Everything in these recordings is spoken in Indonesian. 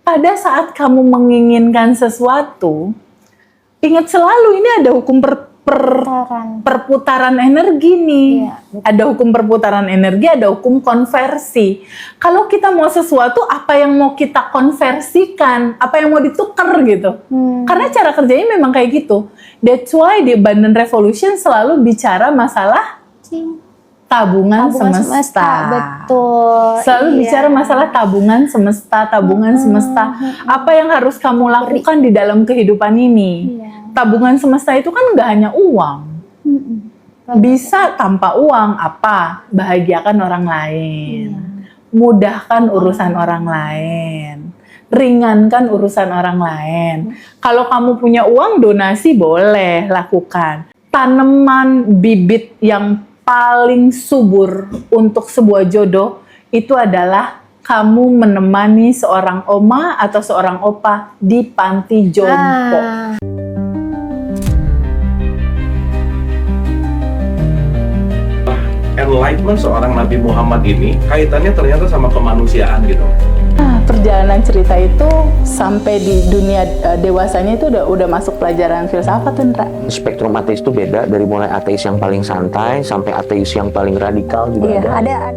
pada saat kamu menginginkan sesuatu, ingat selalu ini ada hukum perputaran energi nih. Iya, ada hukum perputaran energi, ada hukum konversi. Kalau kita mau sesuatu, apa yang mau kita konversikan, apa yang mau ditukar gitu. Karena cara kerjanya memang kayak gitu. That's why di Abundant Revolution selalu bicara masalah tabungan semesta. Betul. Selalu bicara masalah tabungan semesta, semesta. Apa yang harus kamu lakukan di dalam kehidupan ini? Tabungan semesta itu kan nggak hanya uang. Bisa tanpa uang apa? Bahagiakan orang lain. Mudahkan urusan orang lain. Ringankan urusan orang lain. Kalau kamu punya uang, donasi boleh lakukan. Tanaman bibit yang paling subur untuk sebuah jodoh itu adalah kamu menemani seorang oma atau seorang opa di panti jompo. Enlightenment seorang Nabi Muhammad ini kaitannya ternyata sama kemanusiaan gitu. Perjalanan cerita itu sampai di dunia dewasanya itu udah masuk pelajaran filsafat, Indra. Spektrum ateis itu beda, dari mulai ateis yang paling santai sampai ateis yang paling radikal juga ada.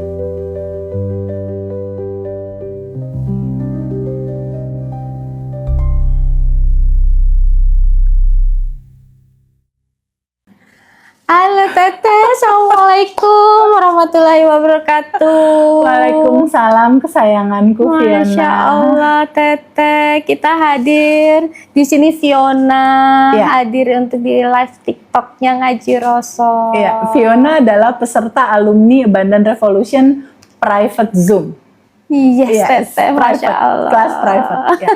Halo Teteh, Assalamualaikum warahmatullahi wabarakatuh. Waalaikumsalam kesayanganku Fiona. Masya Allah Teteh, kita hadir di sini Fiona, hadir untuk di live TikToknya Ngaji Roso. Iya, Fiona adalah peserta alumni Abundant Revolution private Zoom. Yes, Teteh, Masya Allah. Kelas private. Ya.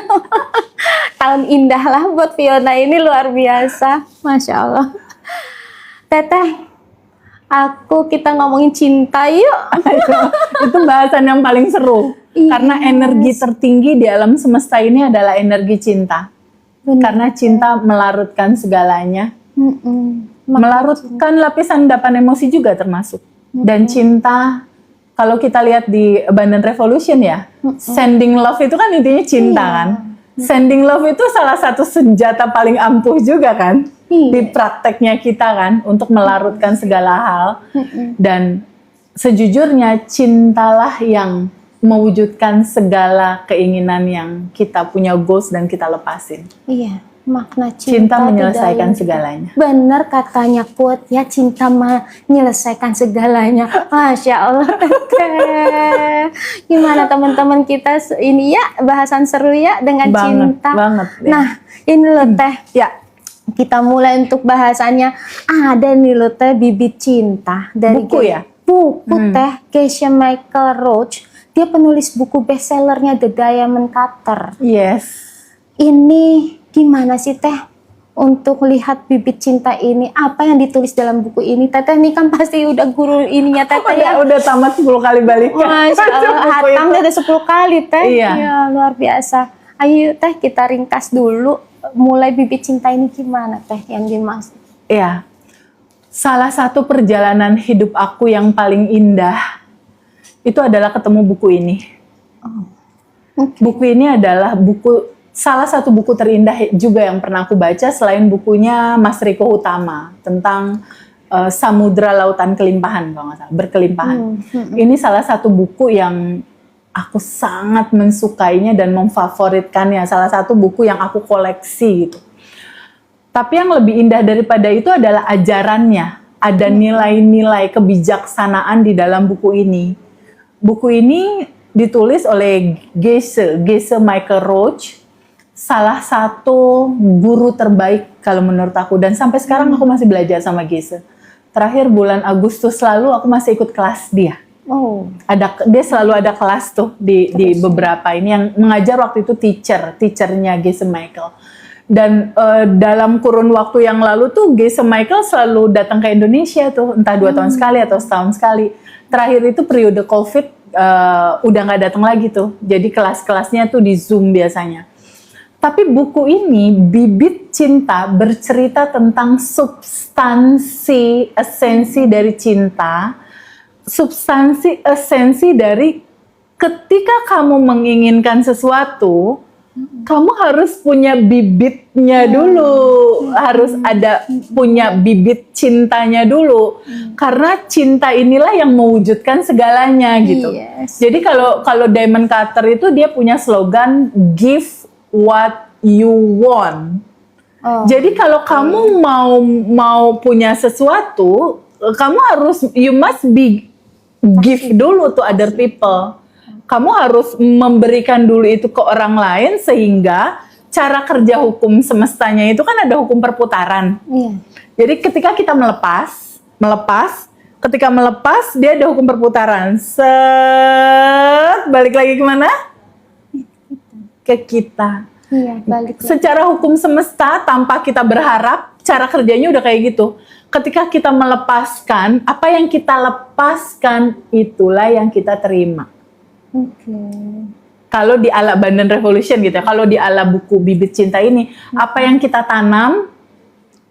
Tahun indah lah buat Fiona ini, luar biasa, Masya Allah. Teteh, kita ngomongin cinta yuk. Itu bahasan yang paling seru. Karena energi tertinggi di alam semesta ini adalah energi cinta. Karena cinta melarutkan segalanya. Melarutkan lapisan endapan emosi juga termasuk. Dan cinta, kalau kita lihat di Abundant Revolution ya, sending love itu kan intinya cinta kan. Sending love itu salah satu senjata paling ampuh juga kan. Di prakteknya kita kan, untuk melarutkan segala hal. Dan sejujurnya cintalah yang mewujudkan segala keinginan yang kita punya goals dan kita lepasin. Iya, makna cinta menyelesaikan segalanya. Benar katanya quote ya, cinta menyelesaikan segalanya. Masya Allah. Gimana teman-teman kita ini ya, bahasan seru ya dengan cinta. Banget. Ya. Nah, ini loh Teh. Ya. Kita mulai untuk bahasannya. Ada nih loh Teh, bibit cinta dari buku ya? Buku Teh, Geisha Michael Roach. Dia penulis buku bestsellernya The Diamond Cutter. Yes. Ini gimana sih Teh untuk lihat bibit cinta ini? Apa yang ditulis dalam buku ini? Teteh ini kan pasti udah guru ininya Teteh ya. Udah tamat 10 kali balikan. Masya Allah, hatam udah 10 kali Teh. Iya. Ya, luar biasa. Ayo Teh kita ringkas dulu. Mulai bibit cinta ini gimana Teh yang dimaksud? Iya. Salah satu perjalanan hidup aku yang paling indah itu adalah ketemu buku ini. Buku ini adalah salah satu buku terindah juga yang pernah aku baca selain bukunya Mas Riko Utama tentang samudra lautan kelimpahan, kalau nggak salah, berkelimpahan. Ini salah satu buku yang aku sangat mensukainya dan memfavoritkannya. Salah satu buku yang aku koleksi gitu. Tapi yang lebih indah daripada itu adalah ajarannya. Ada nilai-nilai kebijaksanaan di dalam buku ini. Buku ini ditulis oleh Geisha Michael Roach, salah satu guru terbaik kalau menurut aku. Dan sampai sekarang aku masih belajar sama Geisha. Terakhir bulan Agustus lalu aku masih ikut kelas dia. Dia selalu ada kelas tuh di beberapa ini yang mengajar waktu itu teachernya Geisha Michael. Dan dalam kurun waktu yang lalu tuh Geisha Michael selalu datang ke Indonesia tuh, entah 2 tahun sekali atau setahun sekali. Terakhir itu periode COVID udah nggak datang lagi tuh. Jadi kelas-kelasnya tuh di Zoom biasanya. Tapi buku ini, Bibit Cinta, bercerita tentang substansi, esensi dari cinta. Substansi, esensi dari ketika kamu menginginkan sesuatu, kamu harus punya bibitnya dulu, harus ada punya bibit cintanya dulu, karena cinta inilah yang mewujudkan segalanya gitu. Yes. Jadi kalau Diamond Cutter itu dia punya slogan give what you want. Oh. Jadi kalau kamu mau punya sesuatu, kamu harus you must be give dulu to other people. Kamu harus memberikan dulu itu ke orang lain sehingga cara kerja hukum semestanya itu kan ada hukum perputaran. Iya. Jadi ketika kita melepas, ketika melepas dia ada hukum perputaran. Balik lagi kemana? Ke kita. Iya, balik lagi. Secara hukum semesta tanpa kita berharap, cara kerjanya udah kayak gitu. Ketika kita melepaskan, apa yang kita lepaskan itulah yang kita terima. Oke. Kalau di ala Abundant Revolution gitu ya, kalau di ala buku Bibit Cinta ini, apa yang kita tanam,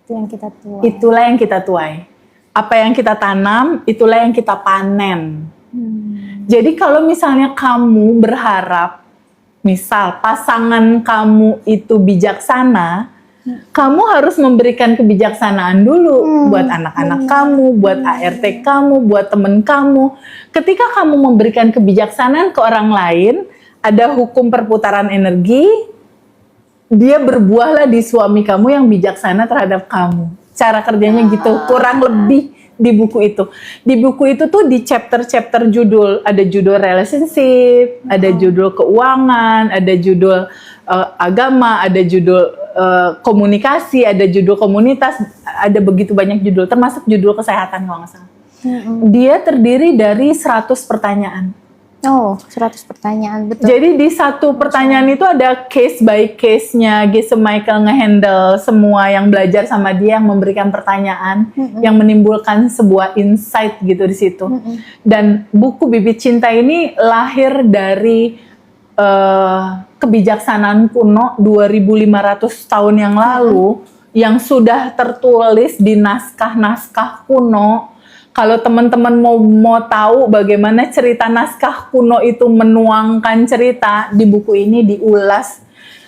Itu yang kita tuai. itulah yang kita tuai. Apa yang kita tanam, itulah yang kita panen. Jadi kalau misalnya kamu berharap, misal pasangan kamu itu bijaksana, kamu harus memberikan kebijaksanaan dulu buat anak-anak kamu, buat ART kamu, buat temen kamu. Ketika kamu memberikan kebijaksanaan ke orang lain, ada hukum perputaran energi, dia berbuahlah di suami kamu yang bijaksana terhadap kamu. Cara kerjanya gitu, kurang lebih di buku itu. Di buku itu tuh di chapter-chapter judul, ada judul relationship, ada judul keuangan, ada judul agama, ada judul komunikasi, ada judul komunitas, ada begitu banyak judul, termasuk judul kesehatan kalau nggak salah. Dia terdiri dari 100 pertanyaan. Oh, 100 pertanyaan, betul. Jadi di satu pertanyaan itu ada case by case-nya, Gise Michael ngehandle semua yang belajar sama dia, yang memberikan pertanyaan, yang menimbulkan sebuah insight gitu di situ. Dan buku Bibit Cinta ini lahir dari kebijaksanaan kuno 2500 tahun yang lalu, yang sudah tertulis di naskah-naskah kuno. Kalau teman-teman mau tahu bagaimana cerita naskah kuno itu menuangkan cerita, di buku ini diulas,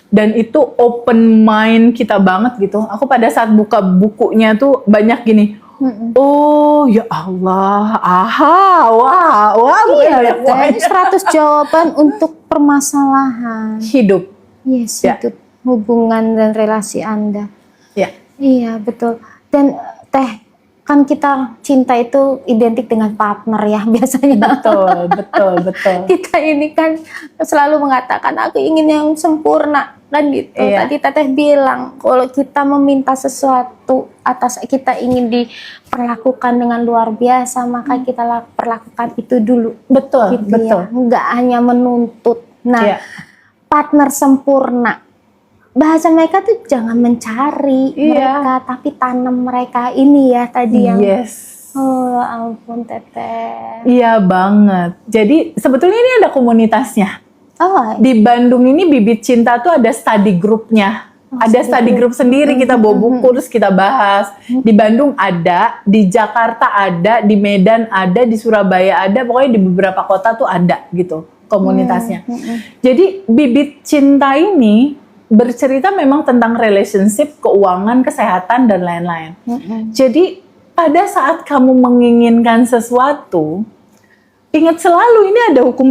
dan itu open mind kita banget gitu. Aku pada saat buka bukunya tuh banyak gini, oh ya Allah, aha, wah, Iya, banyak 100 jawaban untuk permasalahan hidup. Yes, Ya. itu hubungan dan relasi Anda. Ya, Iya, betul. Dan Teh, kan kita cinta itu identik dengan partner ya biasanya. betul. Kita ini kan selalu mengatakan aku ingin yang sempurna kan gitu. Iya. Tadi Teteh bilang kalau kita meminta sesuatu atas kita ingin diperlakukan dengan luar biasa, maka kita perlakukan itu dulu. betul. Ya. Nggak hanya menuntut. Nah, Iya. partner sempurna. Bahasa mereka tuh jangan mencari Iya. mereka, tapi tanam mereka ini ya tadi yang. Yes. Oh ampun Teteh. Iya banget. Jadi sebetulnya ini ada komunitasnya. Oh, Di Bandung ini Bibit Cinta tuh ada study groupnya. Ada study group sendiri, kita bawa buku terus kita bahas. Di Bandung ada, di Jakarta ada, di Medan ada, di Surabaya ada, pokoknya di beberapa kota tuh ada gitu komunitasnya. Jadi Bibit Cinta ini bercerita memang tentang relationship, keuangan, kesehatan, dan lain-lain. Jadi pada saat kamu menginginkan sesuatu, ingat selalu ini ada hukum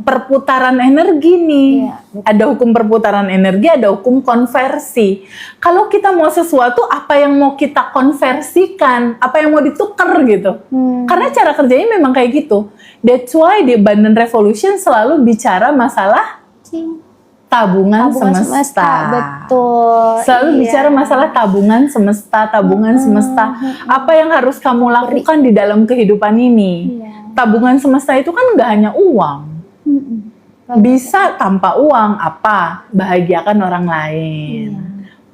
perputaran energi nih. Iya, Ada hukum perputaran energi, ada hukum konversi. Kalau kita mau sesuatu, apa yang mau kita konversikan, apa yang mau ditukar gitu. Karena cara kerjanya memang kayak gitu. That's why di Abundant Revolution selalu bicara masalah tabungan semesta. Betul. Selalu Iya. bicara masalah tabungan semesta, Apa yang harus kamu lakukan di dalam kehidupan ini? Iya. Tabungan semesta itu kan nggak hanya uang. Bisa tanpa uang apa? Bahagiakan orang lain.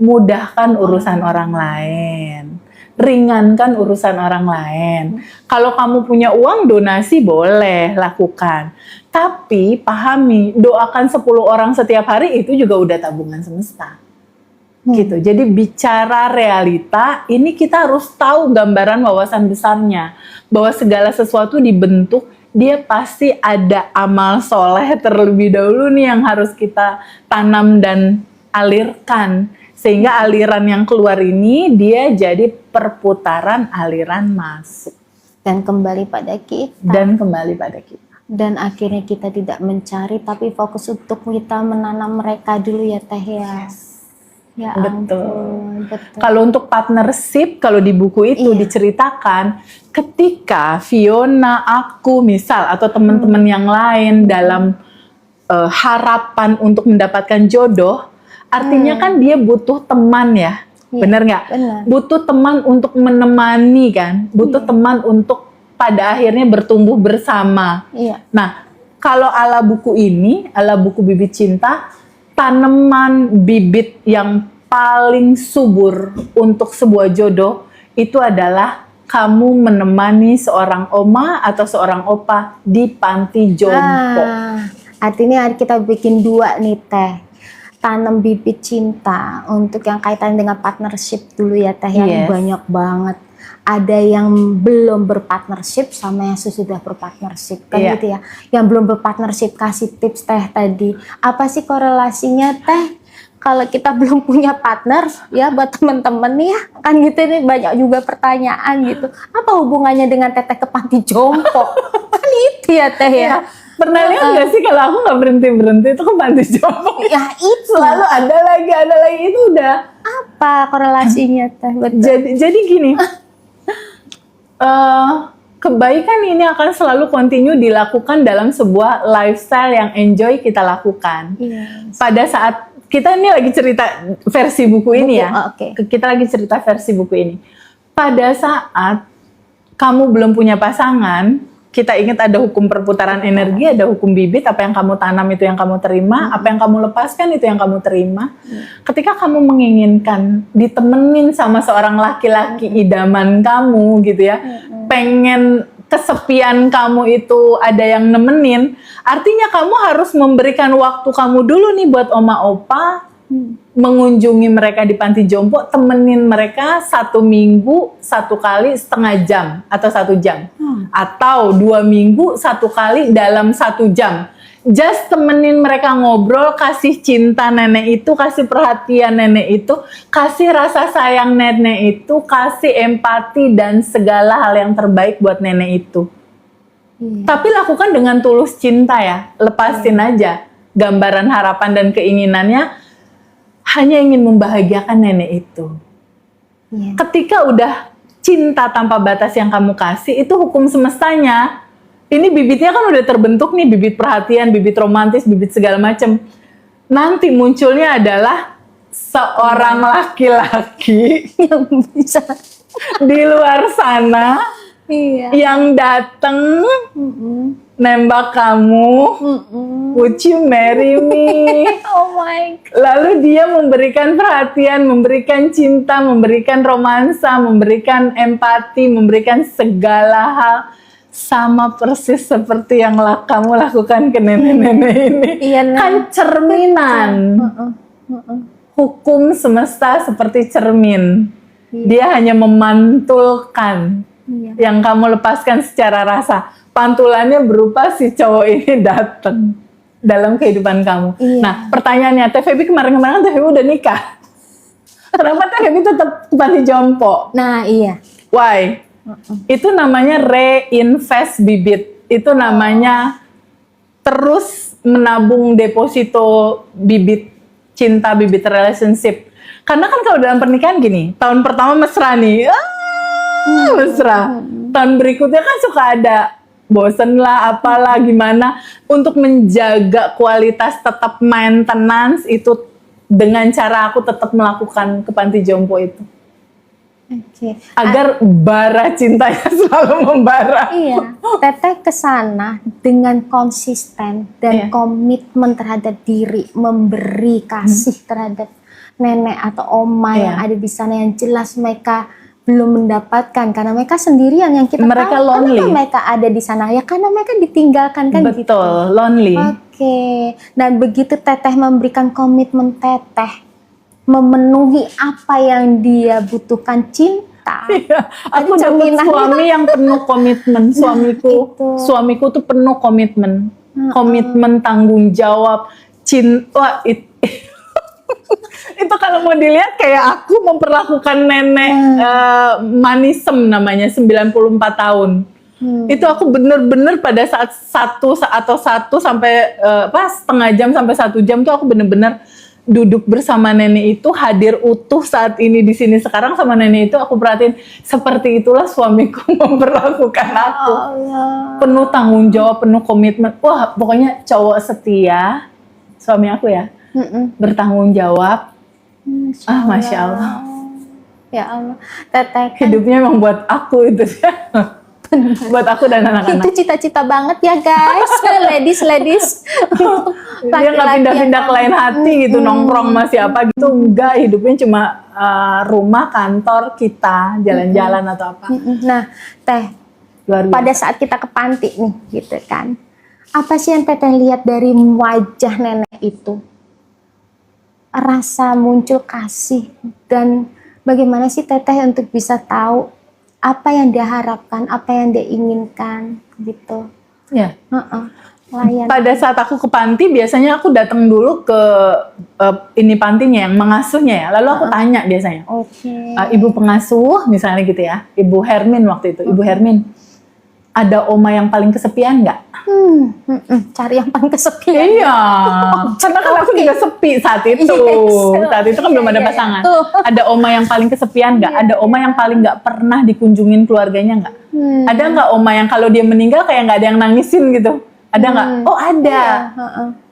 Mudahkan urusan orang lain. Ringankan urusan orang lain. Kalau kamu punya uang, donasi boleh lakukan. Tapi pahami, doakan 10 orang setiap hari itu juga udah tabungan semesta. Gitu. Jadi bicara realita, ini kita harus tahu gambaran wawasan besarnya. Bahwa segala sesuatu dibentuk dia pasti ada amal soleh terlebih dahulu nih yang harus kita tanam dan alirkan. Sehingga aliran yang keluar ini dia jadi perputaran aliran masuk. Dan kembali pada kita. Dan kembali pada kita. Dan akhirnya kita tidak mencari, tapi fokus untuk kita menanam mereka dulu ya Teh ya. Ya ampun, betul. Kalau untuk partnership, kalau di buku itu diceritakan ketika Fiona, aku misal atau teman-teman yang lain dalam harapan untuk mendapatkan jodoh, artinya kan dia butuh teman ya, benar nggak? Benar. Butuh teman untuk menemani kan, butuh teman untuk pada akhirnya bertumbuh bersama. Iya. Nah, kalau ala buku ini, ala buku Bibit Cinta, tanaman bibit yang paling subur untuk sebuah jodoh itu adalah kamu menemani seorang oma atau seorang opa di panti jompo. Artinya kita bikin 2 nih Teh. Tanam bibit cinta untuk yang kaitan dengan partnership dulu ya Teh, yang banyak banget. Ada yang belum berpartnership sama yang sudah berpartnership kan gitu ya. Yang belum berpartnership kasih tips Teh tadi. Apa sih korelasinya Teh? Kalau kita belum punya partner ya buat temen-temen ya kan gitu nih, banyak juga pertanyaan gitu. Apa hubungannya dengan Teteh ke panti jompo? Kan itu ya Teh ya. Pernah lihat nggak sih kalau aku nggak berhenti itu ke panti jompo? Ya itu. Selalu ada lagi itu udah. Apa korelasinya Teh? Betul. Jadi gini. Kebaikan ini akan selalu continue dilakukan dalam sebuah lifestyle yang enjoy kita lakukan. Pada saat kita ini lagi cerita versi buku ini ya. Kita lagi cerita versi buku ini. Pada saat kamu belum punya pasangan, kita ingat ada hukum perputaran energi, ada hukum bibit, apa yang kamu tanam itu yang kamu terima, apa yang kamu lepaskan itu yang kamu terima. Ketika kamu menginginkan ditemenin sama seorang laki-laki idaman kamu gitu ya, pengen kesepian kamu itu ada yang nemenin, artinya kamu harus memberikan waktu kamu dulu nih buat oma opa, mengunjungi mereka di panti jompo, temenin mereka 1 minggu 1 kali setengah jam atau 1 jam, atau 2 minggu 1 kali dalam 1 jam. Just temenin mereka ngobrol, kasih cinta nenek itu, kasih perhatian nenek itu, kasih rasa sayang nenek itu, kasih empati dan segala hal yang terbaik buat nenek itu. Tapi lakukan dengan tulus cinta ya, lepasin aja gambaran harapan dan keinginannya, hanya ingin membahagiakan nenek itu. Ketika udah cinta tanpa batas yang kamu kasih, itu hukum semestanya. Ini bibitnya kan udah terbentuk nih, bibit perhatian, bibit romantis, bibit segala macam. Nanti munculnya adalah seorang laki-laki yang bisa di luar sana yang datang nembak kamu, would you marry me? Oh my God. Lalu dia memberikan perhatian, memberikan cinta, memberikan romansa, memberikan empati, memberikan segala hal. Sama persis seperti yang kamu lakukan ke nenek-nenek ini. Kan cerminan. Hukum semesta seperti cermin. Dia hanya memantulkan yang kamu lepaskan secara rasa. Pantulannya berupa si cowok ini datang dalam kehidupan kamu. Nah, pertanyaannya, Teh Feby kemarin-kemarin kan Teh Feby udah nikah. Kenapa Teh Feby tetap panti jompo? Nah, iya. Why? Itu namanya reinvest bibit. Itu namanya terus menabung deposito bibit cinta, bibit relationship. Karena kan kalau dalam pernikahan gini, tahun pertama mesra nih, mesra. Tahun berikutnya kan suka ada bosen lah, apalah, gimana. Untuk menjaga kualitas tetap maintenance itu dengan cara aku tetap melakukan ke panti jompo itu. Agar bara cintanya selalu membara. Iya, Teteh kesana dengan konsisten dan komitmen terhadap diri, memberi kasih terhadap nenek atau oma yang ada di sana, yang jelas mereka belum mendapatkan karena mereka sendirian, yang kita mereka tahu lonely. Kenapa mereka ada di sana ya karena mereka ditinggalkan kan. Betul, gitu. Lonely. Dan begitu Teteh memberikan komitmen Teteh memenuhi apa yang dia butuhkan, cinta cinta. Iya, aku dapat cerminannya. suami yang penuh komitmen. Suamiku tuh penuh komitmen. Komitmen, tanggung jawab, cinta. Itu kalau mau dilihat kayak aku memperlakukan nenek manisem namanya 94 tahun. Itu aku bener-bener pada saat satu sampai setengah jam sampai 1 jam tuh aku bener-bener duduk bersama nenek itu, hadir utuh saat ini di sini sekarang sama nenek itu. Aku perhatiin seperti itulah suamiku memperlakukan aku. Penuh tanggung jawab, penuh komitmen. Wah, pokoknya cowok setia suami aku ya. Bertanggung jawab. Masya Allah. Ya Allah. Teteh kan Hidupnya emang buat aku itu. Buat aku dan anak-anak. itu cita-cita banget ya guys. ladies. Dia nggak pindah-pindah ke lain hati gitu, nongkrong sama siapa gitu. Enggak, hidupnya cuma rumah, kantor, kita, jalan-jalan atau apa. Nah, Teh, Luar biasa. pada saat kita ke panti nih gitu kan, apa sih yang Teteh lihat dari wajah nenek itu? Rasa muncul kasih, dan bagaimana sih Teteh untuk bisa tahu apa yang dia harapkan, apa yang dia inginkan gitu. Ya. Layan. Pada saat aku ke panti, biasanya aku datang dulu ke ini pantinya yang mengasuhnya ya. Lalu aku tanya biasanya, Oke. ibu pengasuh misalnya gitu ya, Ibu Hermin waktu itu, Ibu Hermin, ada oma yang paling kesepian nggak? Cari yang paling kesepian. Iya, karena kan aku juga sepi saat itu. Yes. Saat itu kan belum ada Iya, iya. pasangan. Tuh. Ada oma yang paling kesepian nggak? Ada oma yang paling nggak pernah dikunjungin keluarganya nggak? Ada nggak oma yang kalau dia meninggal kayak nggak ada yang nangisin gitu? Ada nggak? Oh ada.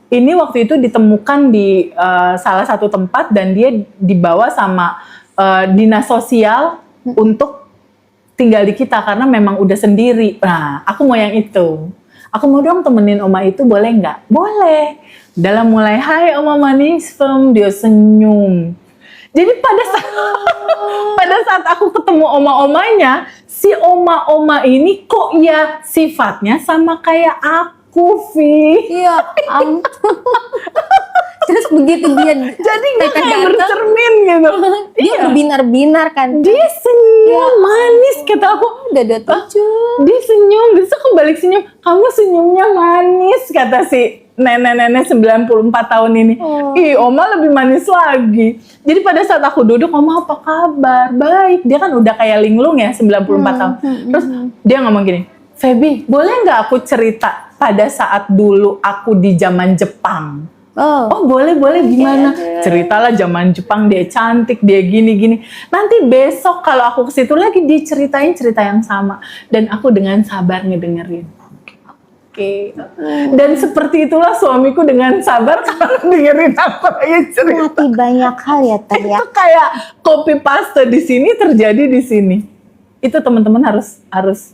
Ini waktu itu ditemukan di salah satu tempat dan dia dibawa sama dinas sosial untuk tinggal di kita karena memang udah sendiri. Nah, aku mau yang itu. Aku mau dong temenin oma itu, boleh nggak? Boleh. Dalam mulai, hai oma manis, dia senyum. Jadi pada saat aku ketemu oma-omanya, si oma-oma ini kok ya sifatnya sama kayak aku, Vi. Iya, ampun. Terus begitu dia Jadi nggak Teteh kayak datang, bercermin gitu. dia berbinar-binar kan. Dia senyum manis, kata aku. Udah 27. Dia senyum, terus aku balik senyum. Kamu senyumnya manis, kata si nenek-nenek 94 tahun ini. Ih, oma lebih manis lagi. Jadi pada saat aku duduk, oma apa kabar? Baik. Dia kan udah kayak linglung ya, 94 tahun. Terus dia ngomong gini, Feby, boleh nggak aku cerita pada saat dulu aku di zaman Jepang? Oh boleh gimana? Ceritalah zaman Jepang, dia cantik, dia gini. Nanti besok kalau aku ke situ lagi dia ceritain cerita yang sama dan aku dengan sabar ngedengerin. Oke. Dan seperti itulah suamiku dengan sabar kalau dengerin apa ya cerita. Berarti banyak hal ya Teh ya. Itu kayak copy paste di sini terjadi di sini. Itu teman-teman harus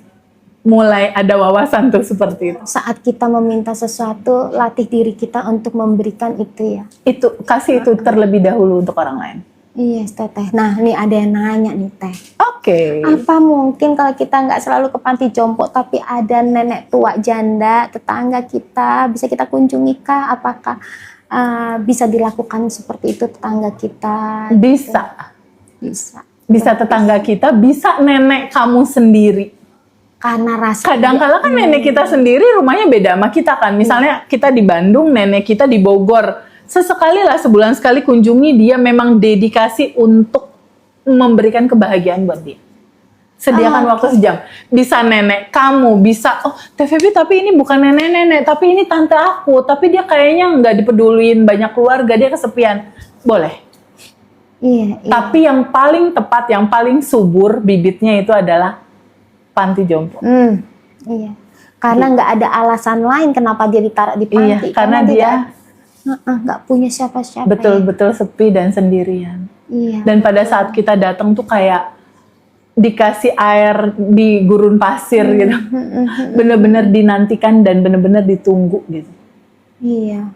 mulai ada wawasan tuh seperti itu. Saat kita meminta sesuatu, latih diri kita untuk memberikan itu ya. Itu kasih itu terlebih dahulu untuk orang lain. Iya Teteh. Nah ini ada yang nanya nih Teh. Oke. Apa mungkin kalau kita nggak selalu ke panti jompo tapi ada nenek tua janda tetangga kita bisa kita kunjungi kah? Apakah bisa dilakukan seperti itu tetangga kita? Bisa. Bisa Tetangga kita, bisa nenek kamu sendiri. karena rasa Kadang-kala kan nenek kita sendiri rumahnya beda sama kita kan. Misalnya kita di Bandung, nenek kita di Bogor. Sesekali lah, sebulan sekali kunjungi dia, memang dedikasi untuk memberikan kebahagiaan buat dia. Sediakan waktu sejam. Bisa nenek kamu, bisa, oh TVB tapi ini bukan nenek-nenek, tapi ini tante aku. Tapi dia kayaknya nggak dipeduliin banyak keluarga, dia kesepian. Boleh. Iya. Tapi yang paling tepat, yang paling subur bibitnya itu adalah panti jompo. Iya. Karena nggak ada alasan lain kenapa dia ditaruh di panti. Iya, karena dia nggak punya siapa-siapa. betul-betul sepi dan sendirian. Iya. Dan pada saat kita datang tuh kayak dikasih air di gurun pasir gitu. Bener-bener dinantikan dan bener-bener ditunggu gitu. Iya.